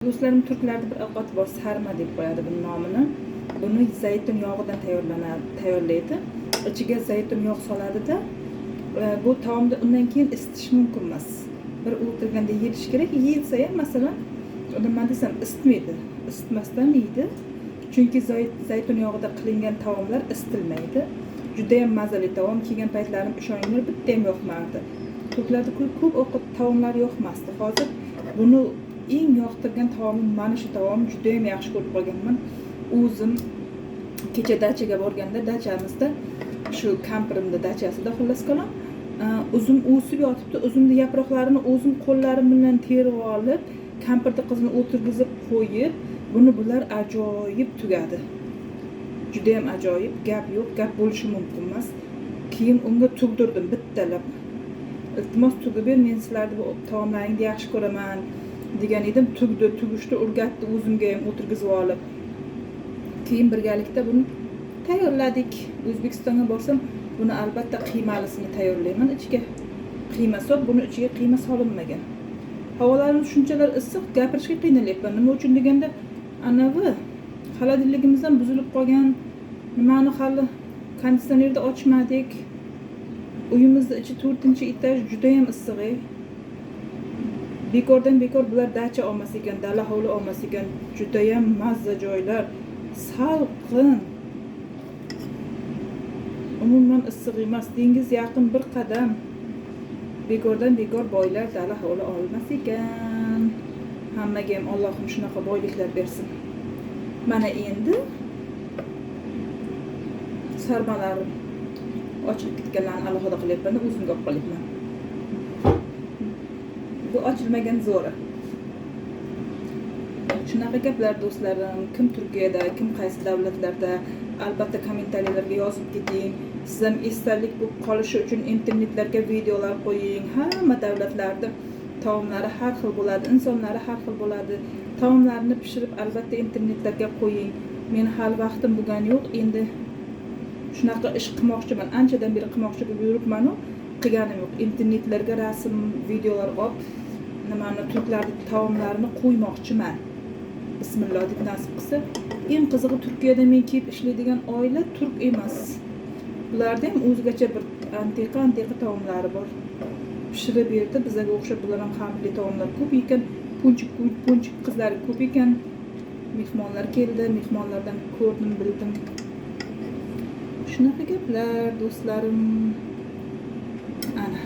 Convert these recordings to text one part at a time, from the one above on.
Do'stlarim, turklarda bir ovqat bor, sarma deb qo'yadi bu nomini. Buni zaytun yog'idan tayyorlaydi. Ichiga zaytun yog' soladida, bu taomni undan keyin isitish mumkin emas. Bir o'tirganda yeyish kerak. Yeyilsa ham masalan, nima desam, isitmaydi. Isitmasdan yeydi. Chunki zaytun yog'ida qilingan taomlar isitilmaydi. Juda ham mazali taom. Kelgan paytlarim ishoninglar bitta ham yoqmardi. Turklarda ko'p ovqat taomlar yoqmasdi. Hozir buni eng yoqtirgan taomim mana shu taom. Juda ham yaxshi ko'rib qolganman. O'zim kecha dachaga borganda, dachamizda shu kampirimda dachasida xullas qalam, uzum o'sib yotibdi. Uzumni yaproqlarini o'zim qo'llarim bilan terib olib, kampirda qizni o'tirgizib qo'yib, bular ajoyib tugadi. Juda ham ajoyib, gap yo'q, gap bo'lishi mumkin emas. Keyin unga tugdirdim bittalab. Iltimos tugib ber, men sizlarni bu taomlaringizni yaxshi ko'raman degan edim. Tugishni o'rgatdi, o'zimga ham o'tirgizib olib. Keyin birgalikda buni tayyorladik. O'zbekistonga borsam buni albatta qiymalisini tayyorlayman. Ichiga qiyma solib, buni ichiga qiyma solinmagan. Havolarimiz shunchalar issiq, gapirishga qiynalyapman. Nima uchun deganda, anavi xolodilligimizdan buzilib qolgan, nimani hali konditsionerda ochmadik. Uyimizda ichi 4-etaj, juda ham issiq. Bekordan bekor bular dacha olmas ekan, dala hovli olmas ekan. Juda ham mazza joylar, salqin. Umuman issiq emas, dengiz yaqin bir qadam. Bekordan bekor boylar dala hovli olmas ekan. Hammaga ham Allohim shunaqa boyliklar bersin. Mana endi sarmalarim ochilib ketganlarni alohida qilyapman, o'zimga olib qolyapman. Bu ochilmagan zo'ri. Shunaqa gaplar do'stlarim, kim Turkiyada, kim qaysi davlatlarda, albatta kommentariyalarga yozib keting. Siz ham esdalik bo'lib qolishi uchun internetlarga videolar qo'ying. Hamma davlatlarda taomlari har xil bo'ladi, insonlari har xil bo'ladi. Taomlarni pishirib albatta internetlarga qo'ying. Men hali vaqtim bo'lgani yo'q, endi shunaqa ish qilmoqchiman. Anchadan beri qilmoqchi bo'lib yuribman-ku, qilganim yo'q. Internetlarga rasm, videolar olib, nimani turklarning taomlarini qo'ymoqchiman. Bismillah deb nasib qilsa. Eng qizig'i, Turkiyada men kelib ishlaydigan oila turk emas. Bularda ham o'zgacha bir antiqa taomlari bor. Pishirib berdi, bizga o'xshab bular ham xamirli taomlar ko'p ekan, punchik qizlar ko'p ekan. Mehmonlar keldi, mehmonlardan ko'rdim, bildim. Shunaqa gaplar do'stlarim. Ana.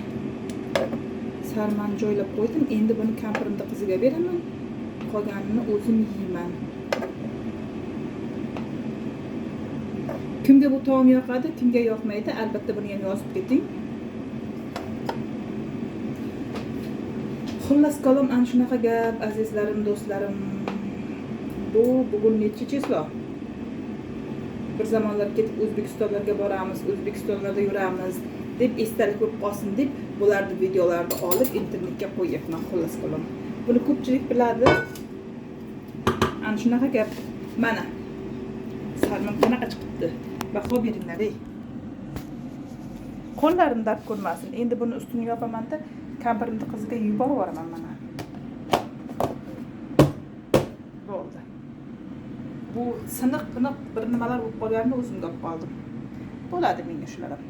Sarmani joylab qo'ydim. Endi buni kampirimda qiziga beraman. Qolganini o'zim yeyman. Kimga bu taom yoqadi, kimga yoqmaydi, albatta buni ham yozib keting. Xullas qalam, ana shunaqa gap, azizlarim, do'stlarim. Bugun nechi chislo? Bir zamonlar ketib O'zbekistonlarga boramiz, O'zbekistonlarda yuramiz deb esdalik bo'lib qolsin deb bularni videolarni olib internetga qo'yapman. Xullas qalam. Buni ko'pchilik biladi. Ana shunaqa gap. Mana sarmam qanaqa chiqibdi? Baho beringlar. Qo'llarim dard ko'rmasin. Endi buni ustini yopaman-da, kampirimni qiziga yuborib yuboraman mana. Bo'ldi. Bu siniq bir nimalar bo'lib qolganini o'zimga olib qoldim. Bo'ladi menga shular ham.